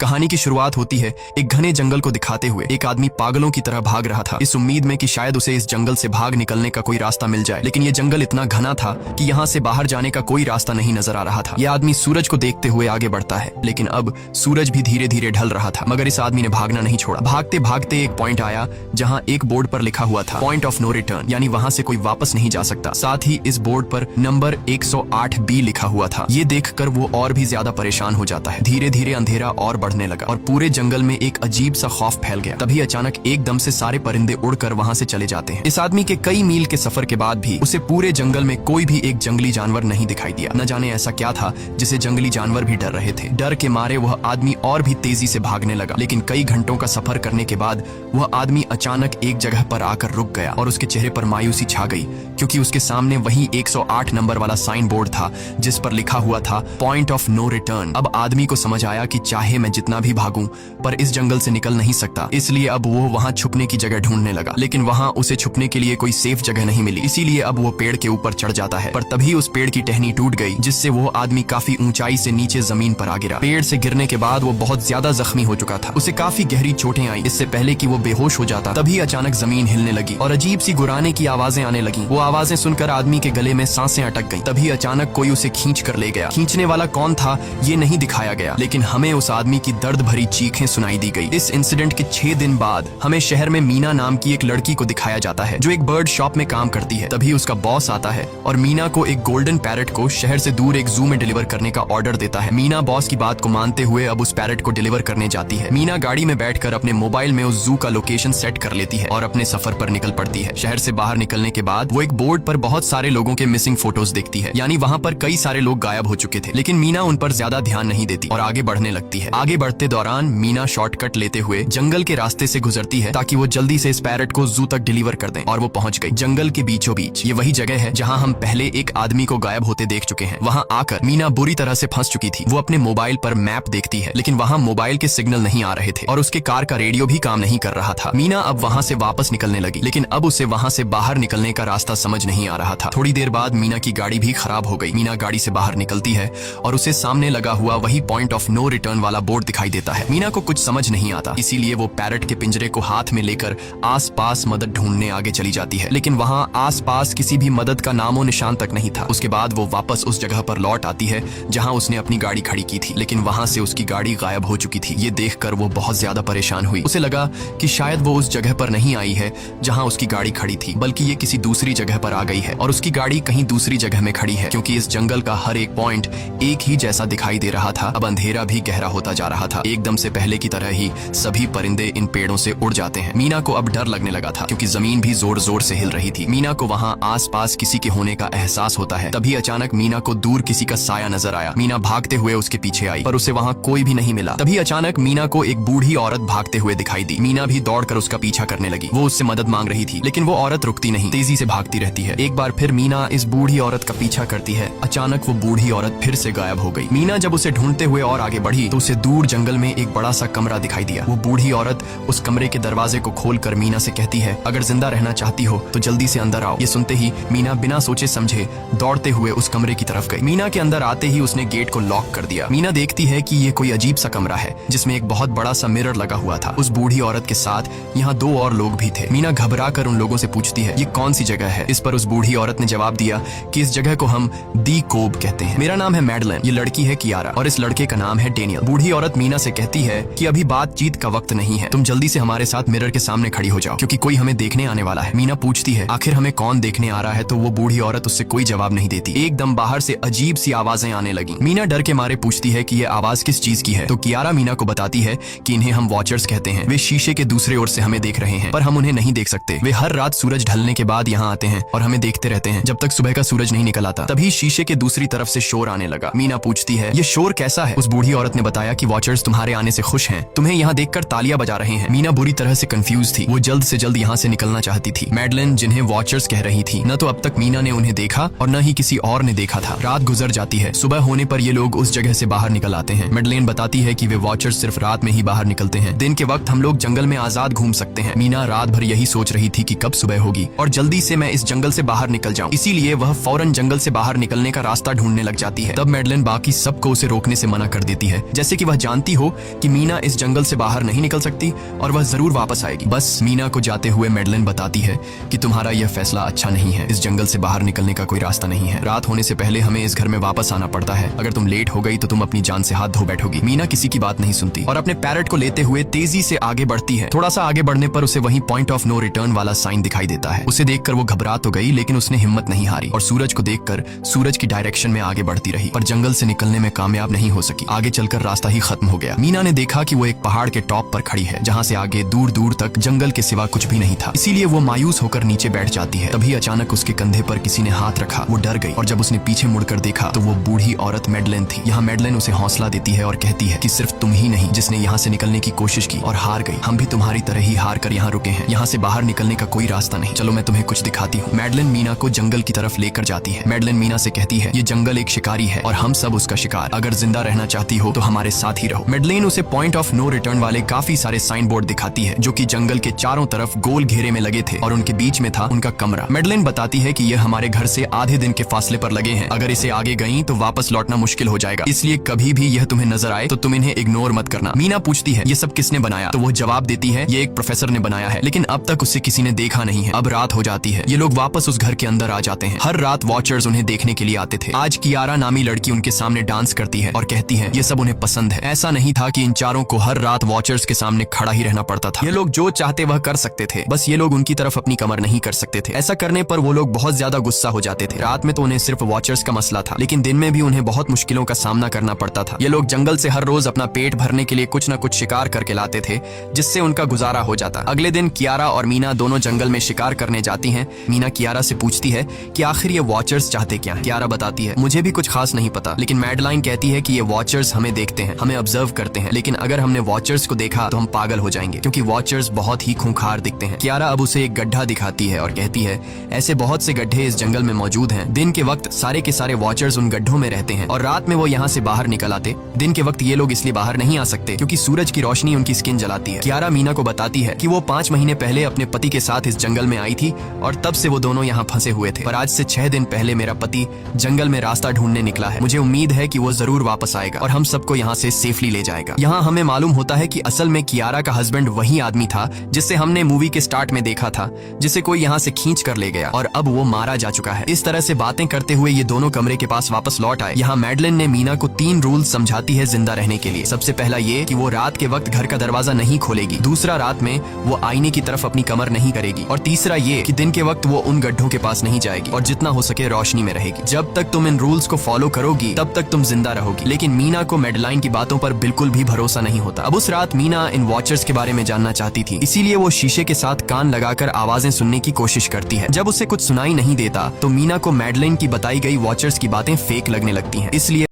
कहानी की शुरुआत होती है एक घने जंगल को दिखाते हुए। एक आदमी पागलों की तरह भाग रहा था, इस उम्मीद में कि शायद उसे इस जंगल से भाग निकलने का कोई रास्ता मिल जाए। लेकिन ये जंगल इतना घना था कि यहाँ से बाहर जाने का कोई रास्ता नहीं नजर आ रहा था। यह आदमी सूरज को देखते हुए आगे बढ़ता है, लेकिन अब सूरज भी धीरे धीरे ढल रहा था। मगर इस आदमी ने भागना नहीं छोड़ा। भागते भागते एक पॉइंट आया जहाँ एक बोर्ड पर लिखा हुआ था पॉइंट ऑफ नो रिटर्न, यानी वहाँ से कोई वापस नहीं जा सकता। साथ ही इस बोर्ड पर नंबर 108B लिखा हुआ था। ये देखकर वो और भी ज्यादा परेशान हो जाता है। धीरे धीरे अंधेरा और बढ़ने लगा और पूरे जंगल में एक अजीब सा खौफ फैल गया। तभी अचानक एकदम से सारे परिंदे उड़कर वहां से चले जाते हैं। इस आदमी के कई मील के सफर के बाद भी उसे पूरे जंगल में कोई भी एक जंगली जानवर नहीं दिखाई दिया। न जाने ऐसा क्या था जिसे जंगली जानवर भी डर रहे थे। डर के मारे वह आदमी और भी तेजी से भागने लगा। लेकिन कई घंटों का सफर करने के बाद वह आदमी अचानक एक जगह पर आकर रुक गया और उसके चेहरे पर मायूसी छा गई, क्योंकि उसके सामने वही 108 नंबर वाला साइन बोर्ड था जिस पर लिखा हुआ था पॉइंट ऑफ नो रिटर्न। अब आदमी को समझ आया कि चाहे मैं जितना भी भागूं पर इस जंगल से निकल नहीं सकता। इसलिए अब वो वहां छुपने की जगह ढूंढने लगा, लेकिन वहां उसे छुपने के लिए कोई सेफ जगह नहीं मिली। इसीलिए अब वो पेड़ के ऊपर चढ़ जाता है, पर तभी उस पेड़ की टहनी टूट गई, जिससे वो आदमी काफी ऊंचाई से नीचे जमीन पर आ गिरा। पेड़ से गिरने के बाद वो बहुत ज्यादा जख्मी हो चुका था। उसे काफी गहरी चोटें आई। इससे पहले कि वो बेहोश हो जाता तभी अचानक जमीन हिलने लगी और अजीब सी गुर्राने की आवाजें आने लगी। वो आवाजें सुनकर आदमी के गले में सांसें अटक गईं। तभी अचानक कोई उसे खींच कर ले गया। खींचने वाला कौन था ये नहीं दिखाया गया, लेकिन हमें उस आदमी की दर्द भरी चीखें सुनाई दी गई। इस इंसिडेंट के 6 दिन बाद हमें शहर में मीना नाम की एक लड़की को दिखाया जाता है जो एक बर्ड शॉप में काम करती है। तभी उसका बॉस आता है और मीना को एक गोल्डन पैरट को शहर से दूर एक जू में डिलीवर करने का ऑर्डर देता है। मीना बॉस की बात को मानते हुए अब उस पैरट को डिलीवर करने जाती है। मीना गाड़ी में बैठकर अपने मोबाइल में उस जू का लोकेशन सेट कर लेती है और अपने सफर पर निकल पड़ती है। शहर से बाहर निकलने के बाद वो एक बोर्ड पर बहुत सारे लोगों के मिसिंग फोटोज देखती है, यानी वहाँ पर कई सारे लोग गायब हो चुके थे। लेकिन मीना उन पर ज्यादा ध्यान नहीं देती और आगे बढ़ने लगती है। आगे बढ़ते दौरान मीना शॉर्टकट लेते हुए जंगल के रास्ते से गुजरती है ताकि वो जल्दी से इस पैरट को जू तक डिलीवर कर दें, और वो पहुंच गई जंगल के बीचों बीच। ये वही जगह है जहां हम पहले एक आदमी को गायब होते देख चुके हैं। वहां आकर मीना बुरी तरह से फंस चुकी थी। वो अपने मोबाइल पर मैप देखती है, लेकिन वहां मोबाइल के सिग्नल नहीं आ रहे थे और उसके कार का रेडियो भी काम नहीं कर रहा था। मीना अब वहां से वापस निकलने लगी, लेकिन अब उसे वहां से बाहर निकलने का रास्ता समझ नहीं आ रहा था। थोड़ी देर बाद मीना की गाड़ी भी खराब हो गई। मीना गाड़ी से बाहर निकलती है और उसे सामने लगा हुआ वही पॉइंट ऑफ नो रिटर्न वाला बोर्ड दिखाई देता है। मीना को कुछ समझ नहीं आता, इसीलिए वो पैरट के पिंजरे को हाथ में लेकर आसपास मदद ढूंढने आगे चली जाती है, लेकिन वहां आसपास किसी भी मदद का नामो निशान तक नहीं था। उसके बाद वो वापस उस जगह पर लौट आती है जहां उसने अपनी गाड़ी खड़ी की थी, लेकिन वहां से उसकी गाड़ी गायब हो चुकी थी। ये देखकर वो बहुत ज्यादा परेशान हुई। उसे लगा कि शायद वो उस जगह पर नहीं आई है जहां उसकी गाड़ी खड़ी थी, बल्कि ये किसी दूसरी जगह पर आ गई है और उसकी गाड़ी कहीं दूसरी जगह में खड़ी है, क्योंकि इस जंगल का हर एक पॉइंट एक ही जैसा दिखाई दे रहा था। अब अंधेरा भी गहरा होता जा रहा था। एकदम से पहले की तरह ही सभी परिंदे इन पेड़ों से उड़ जाते हैं। मीना को अब डर लगने लगा था, क्योंकि जमीन भी जोर जोर से हिल रही थी। मीना को वहां आसपास किसी के होने का एहसास होता है। तभी अचानक मीना को दूर किसी का साया नजर आया। मीना भागते हुए उसके पीछे आई, पर उसे वहां कोई भी नहीं मिला। तभी अचानक मीना को एक बूढ़ी औरत भागते हुए दिखाई दी। मीना भी दौड़कर उसका पीछा करने लगी। वो उससे मदद मांग रही थी, लेकिन वो औरत रुकती नहीं, तेजी से भागती रहती है। एक बार फिर मीना इस बूढ़ी औरत का पीछा करती है। अचानक वो बूढ़ी औरत फिर से गायब हो गई। मीना जब उसे ढूंढते हुए और आगे बढ़ी तो उसे दूर जंगल में एक बड़ा सा कमरा दिखाई दिया। वो बूढ़ी औरत उस कमरे के दरवाजे को खोलकर मीना से कहती है, अगर जिंदा रहना चाहती हो तो जल्दी से अंदर आओ। ये सुनते ही मीना बिना सोचे समझे दौड़ते हुए उस कमरे की तरफ गई। मीना के अंदर आते ही उसने गेट को लॉक कर दिया। मीना देखती है कि ये कोई अजीब सा कमरा है जिसमें एक बहुत बड़ा सा मिरर लगा हुआ था। उस बूढ़ी औरत के साथ यहाँ 2 और लोग भी थे। मीना घबरा कर उन लोगों से पूछती है, ये कौन सी जगह है? इस पर उस बूढ़ी औरत ने जवाब दिया कि इस जगह को हम दी कोब कहते हैं। मेरा नाम है मैडलेन, ये लड़की है कियारा और इस लड़के का नाम है डेनियल। बूढ़ी औरत मीना से कहती है कि अभी बातचीत का वक्त नहीं है, तुम जल्दी से हमारे साथ मिरर के सामने खड़ी हो जाओ, क्योंकि कोई हमें देखने आने वाला है। मीना पूछती है, आखिर हमें कौन देखने आ रहा है? तो वो बूढ़ी औरत उससे कोई जवाब नहीं देती। एकदम बाहर से अजीब सी आवाजें आने लगी। मीना डर के मारे पूछती है कि ये आवाज किस चीज की है? तो कियारा मीना को बताती है कि इन्हें हम वॉचर्स कहते हैं। वे शीशे के दूसरे ओर से हमें देख रहे हैं, पर हम उन्हें नहीं देख सकते। वे हर रात सूरज ढलने के बाद यहाँ आते हैं और हमें देखते रहते हैं जब तक सुबह का सूरज नहीं निकल आता। तभी शीशे के दूसरी तरफ से शोर आने लगा। मीना पूछती है, ये शोर कैसा है? उस बूढ़ी औरत ने बताया कि वॉचर्स तुम्हारे आने से खुश हैं, तुम्हें यहाँ देखकर तालियां बजा रहे हैं। मीना बुरी तरह से कंफ्यूज थी। वो जल्द से जल्द यहाँ से निकलना चाहती थी। मैडलेन जिन्हें वॉचर्स कह रही थी, न तो अब तक मीना ने उन्हें देखा और न ही किसी और ने देखा था। रात गुजर जाती है। सुबह होने पर ये लोग उस जगह से बाहर निकल आते हैं। मैडलेन बताती है कि वे वॉचर्स सिर्फ रात में ही बाहर निकलते हैं, दिन के वक्त हम लोग जंगल में आजाद घूम सकते हैं। मीना रात भर यही सोच रही थी कि कब सुबह होगी और जल्दी से मैं इस जंगल से बाहर निकल जाऊं। इसीलिए वह फौरन जंगल से बाहर निकलने का रास्ता ढूंढने लग जाती है। तब मैडलेन बाकी सबको उसे रोकने से मना कर देती है, जैसे कि वह जानती हो कि मीना इस जंगल से बाहर नहीं निकल सकती और वह जरूर वापस आएगी। बस मीना को जाते हुए मैडलेन बताती है कि तुम्हारा यह फैसला अच्छा नहीं है, इस जंगल से बाहर निकलने का कोई रास्ता नहीं है। रात होने से पहले हमें इस घर में वापस आना पड़ता है, अगर तुम लेट हो गई तो तुम अपनी जान से हाथ धो बैठोगी। मीना किसी की बात नहीं सुनती और अपने पैरेट को लेते हुए तेजी से आगे बढ़ती है। थोड़ा सा आगे बढ़ने पर उसे वहीं पॉइंट ऑफ नो रिटर्न वाला साइन दिखाई देता है। उसे देखकर वो घबरा तो गई, लेकिन उसने हिम्मत नहीं हारी और सूरज को देखकर सूरज की डायरेक्शन में आगे बढ़ती रही, पर जंगल से निकलने में कामयाब नहीं हो सकी। आगे चलकर रास्ता ही खत्म हो गया। मीना ने देखा कि वो एक पहाड़ के टॉप पर खड़ी है, जहाँ से आगे दूर दूर तक जंगल के सिवा कुछ भी नहीं था। इसीलिए वो मायूस होकर नीचे बैठ जाती है। तभी अचानक उसके कंधे पर किसी ने हाथ रखा। वो डर गई और जब उसने पीछे मुड़कर देखा तो वो बूढ़ी औरत मैडलेन थी। यहाँ मैडलेन उसे हौसला देती है और कहती है कि सिर्फ तुम ही नहीं जिसने यहाँ से निकलने की कोशिश की और हार गई, हम भी तुम्हारी तरह ही हार कर यहाँ रुके हैं। यहाँ से बाहर निकलने का कोई रास्ता नहीं, चलो मैं तुम्हें कुछ दिखाती हूँ। मैडलेन मीना को जंगल की तरफ लेकर जाती है। मैडलेन मीना से कहती है, ये जंगल एक शिकारी है और हम सब उसका शिकार, अगर जिंदा रहना चाहती हो तो हमारे साथ ही रहो। मैडलेन उसे पॉइंट ऑफ नो रिटर्न वाले काफी सारे साइन बोर्ड दिखाती है, जो कि जंगल के चारों तरफ गोल घेरे में लगे थे और उनके बीच में था उनका कमरा। मैडलेन बताती है कि यह हमारे घर से आधे दिन के फासले पर लगे हैं, अगर इसे आगे गई तो वापस लौटना मुश्किल हो जाएगा, इसलिए कभी भी यह तुम्हें नजर आए तो तुम इन्हें इग्नोर मत करना। मीना पूछती है, ये सब किसने बनाया? तो वो जवाब देती है, ये एक प्रोफेसर ने बनाया है, लेकिन अब तक उसे किसी ने देखा नहीं है। अब रात हो जाती है, ये लोग वापस उस घर के अंदर आ जाते हैं। हर रात वॉचर्स उन्हें देखने के लिए आते थे। आज कियारा नामी लड़की उनके सामने डांस करती है और कहती है ये सब उन्हें पसंद है। ऐसा नहीं था कि इन चारों को हर रात वॉचर्स के सामने खड़ा ही रहना पड़ता था। ये लोग जो चाहते वह कर सकते थे, बस ये लोग उनकी तरफ अपनी कमर नहीं कर सकते थे। ऐसा करने पर वो लोग बहुत ज्यादा गुस्सा हो जाते थे। रात में तो उन्हें सिर्फ वॉचर्स का मसला था, लेकिन दिन में भी उन्हें बहुत मुश्किलों का सामना करना पड़ता था। ये लोग जंगल से हर रोज अपना पेट भरने के लिए कुछ न कुछ शिकार करके लाते थे, जिससे उनका गुजारा हो जाता। अगले दिन कियारा और मीना दोनों जंगल में शिकार करने जाती हैं। मीना कियारा से पूछती है कि आखिर ये वॉचर्स चाहते क्या हैं? कियारा बताती है, मुझे भी कुछ खास नहीं पता, लेकिन मैडलाइन कहती है कि ये वॉचर्स हमें देखते हैं, हमें ऑब्जर्व करते हैं, लेकिन अगर हमने वॉचर्स को देखा तो हम पागल हो जाएंगे, क्योंकि वॉचर्स बहुत ही खूंखार दिखते हैं। कियारा अब उसे एक गड्ढा दिखाती है और कहती है, ऐसे बहुत से गड्ढे इस जंगल में मौजूद हैं। दिन के वक्त सारे के सारे वॉचर्स उन गड्ढों में रहते हैं और रात में वो यहाँ से बाहर निकल आते। दिन के वक्त ये लोग इसलिए बाहर नहीं आ सकते क्योंकि सूरज की रोशनी उनकी स्किन जलाती है। कियारा मीना को बताती है कि वो 5 महीने पहले अपने पति के साथ इस जंगल में आई थी और तब से वो दोनों यहाँ फंसे हुए थे, पर आज से 6 दिन पहले मेरा पति जंगल में रास्ता ढूंढने निकला है। मुझे उम्मीद है कि वो जरूर वापस आएगा और हम सबको यहाँ से सेफली ले जाएगा। यहाँ हमें मालूम होता है कि असल में कियारा का हस्बैंड वही आदमी था जिससे हमने मूवी के स्टार्ट में देखा था, जिसे कोई यहाँ से खींच कर ले गया और अब वो मारा जा चुका है। इस तरह से बातें करते हुए ये दोनों कमरे के पास वापस लौट आए। यहाँ मैडलेन ने मीना को 3 रूल समझाती है जिंदा रहने के लिए। सबसे पहला ये कि वो रात के वक्त घर का दरवाजा नहीं खोलेगी। दूसरा, रात में वो आईने की तरफ अपनी कमर नहीं करेगी। और तीसरा ये कि दिन के वक्त वो उन गड्ढों के पास नहीं जाएगी और जितना हो सके रोशनी में रहेगी। जब तक तुम इन रूल्स को फॉलो करोगी तब तक तुम जिंदा रहोगी। लेकिन मीना को मैडलाइन की बातों पर बिल्कुल भी भरोसा नहीं होता। अब उस रात मीना इन वॉचर्स के बारे में जानना चाहती थी, इसीलिए वो शीशे के साथ कान लगाकर आवाजें सुनने की कोशिश करती है। जब उसे कुछ सुनाई नहीं देता तो मीना को मैडलाइन की बताई गई वॉचर्स की बातें फेक लगने लगती हैं। इसलिए